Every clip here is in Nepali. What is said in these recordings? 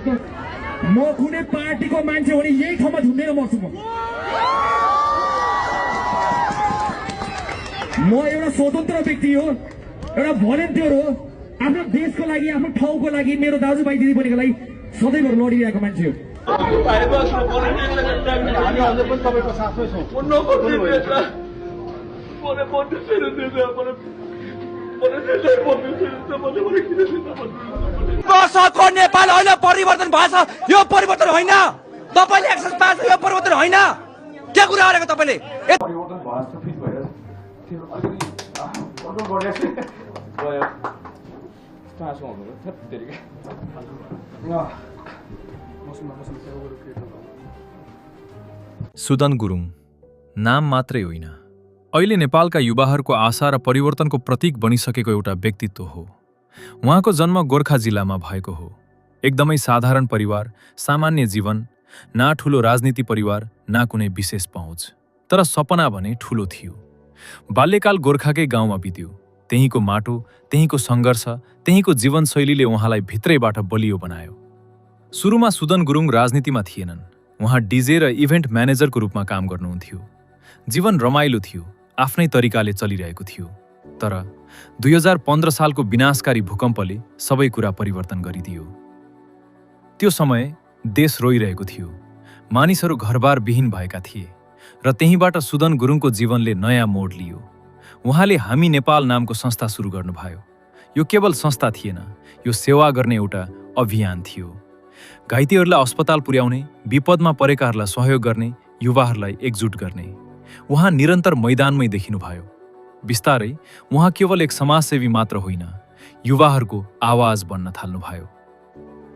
म कुनै पार्टीको मान्छे हो नि यही ठाउँमा झुन्डेर मर्छु म एउटा स्वतन्त्र व्यक्ति हो, एउटा भलेन्टियर हो, आफ्नो देशको लागि, आफ्नो ठाउँको लागि, मेरो दाजुभाइ दिदीबहिनीको लागि सधैँभर लडिरहेको मान्छे हो। वर्षको नेपाल होइन परिवर्तन भएको छ, यो परिवर्तन होइन। तपाईले एक्सेस पास यो परिवर्तन होइन। के कुरा गरेको तपाईले? सुदन गुरुङ नाम मात्रै होइन, अहिले नेपालका युवाहरूको आशा र परिवर्तनको प्रतीक बनिसकेको एउटा व्यक्तित्व हो। उहाँको जन्म गोर्खा जिल्लामा भएको हो। एकदमै साधारण परिवार, सामान्य जीवन, ना ठूलो राजनीति परिवार, ना कुनै विशेष पहुँच, तर सपना भने ठूलो थियो। बाल्यकाल गोर्खाकै गाउँमा बित्यो। त्यहीँको माटो, त्यहीँको सङ्घर्ष, त्यहीँको जीवनशैलीले उहाँलाई भित्रैबाट बलियो बनायो। सुरुमा सुदन गुरुङ राजनीतिमा थिएनन्। उहाँ डिजे र इभेन्ट म्यानेजरको रूपमा काम गर्नुहुन्थ्यो। जीवन रमाइलो थियो, आफ्नै तरिकाले चलिरहेको थियो। तर 2015 सालको विनाशकारी भूकम्पले सबै कुरा परिवर्तन गरिदियो। त्यो समय देश रोइरहेको थियो। मानिसहरू घरबार विहीन भएका थिए र त्यहीँबाट सुदन गुरुङको जीवनले नयाँ मोड लियो। उहाँले हामी नेपाल नामको संस्था सुरु गर्नुभयो। यो केवल संस्था थिएन, यो सेवा गर्ने एउटा अभियान थियो। घाइतेहरूलाई अस्पताल पुर्याउने, विपदमा परेकाहरूलाई सहयोग गर्ने, युवाहरूलाई एकजुट गर्ने। उहाँ निरन्तर मैदानमै देखिनुभयो। बिस्तारै उहाँ केवल एक समाजसेवी मात्र होइन, युवाहरूको आवाज बन्न थाल्नुभयो।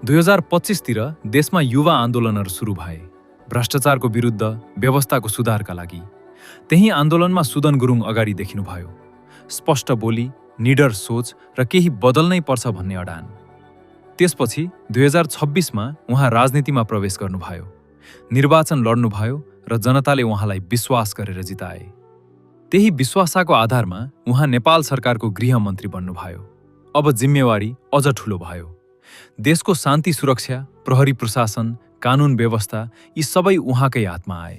2025 तिर देशमा युवा आन्दोलनहरू सुरु भए, भ्रष्टाचारको विरुद्ध, व्यवस्थाको सुधारका लागि। त्यही आन्दोलनमा सुदन गुरुङ अगाडि देखिनुभयो। स्पष्ट बोली, निडर सोच र केही बदल्नै पर्छ भन्ने अडान। त्यसपछि 2026 मा उहाँ राजनीतिमा प्रवेश गर्नुभयो। निर्वाचन लड्नुभयो र जनताले उहाँलाई विश्वास गरेर जिताए। त्यही विश्वासको आधारमा उहाँ नेपाल सरकारको गृहमन्त्री बन्नुभयो। अब जिम्मेवारी अझ ठूलो भयो। देशको शान्ति सुरक्षा, प्रहरी प्रशासन, कानुन व्यवस्था यी सबै उहाँकै हातमा आए।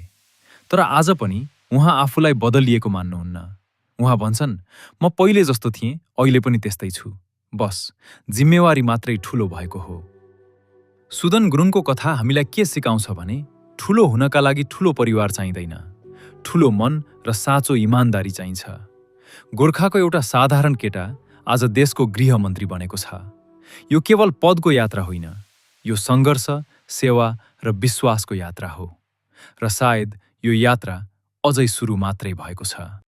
तर आज पनि उहाँ आफूलाई बदलिएको मान्नुहुन्न। उहाँ भन्छन्, म पहिले जस्तो थिएँ, अहिले पनि त्यस्तै छु। बस जिम्मेवारी मात्रै ठूलो भएको हो। सुदन गुरुङको कथा हामीलाई के सिकाउँछ भने ठूलो हुनका लागि ठूलो परिवार चाहिँदैन, ठूलो मन र साँचो इमानदारी चाहिन्छ। गोर्खाको एउटा साधारण केटा आज देशको गृहमन्त्री बनेको छ। यो केवल पदको यात्रा होइन, यो सङ्घर्ष, सेवा र विश्वासको यात्रा हो। र सायद यो यात्रा अझै सुरु मात्रै भएको छ।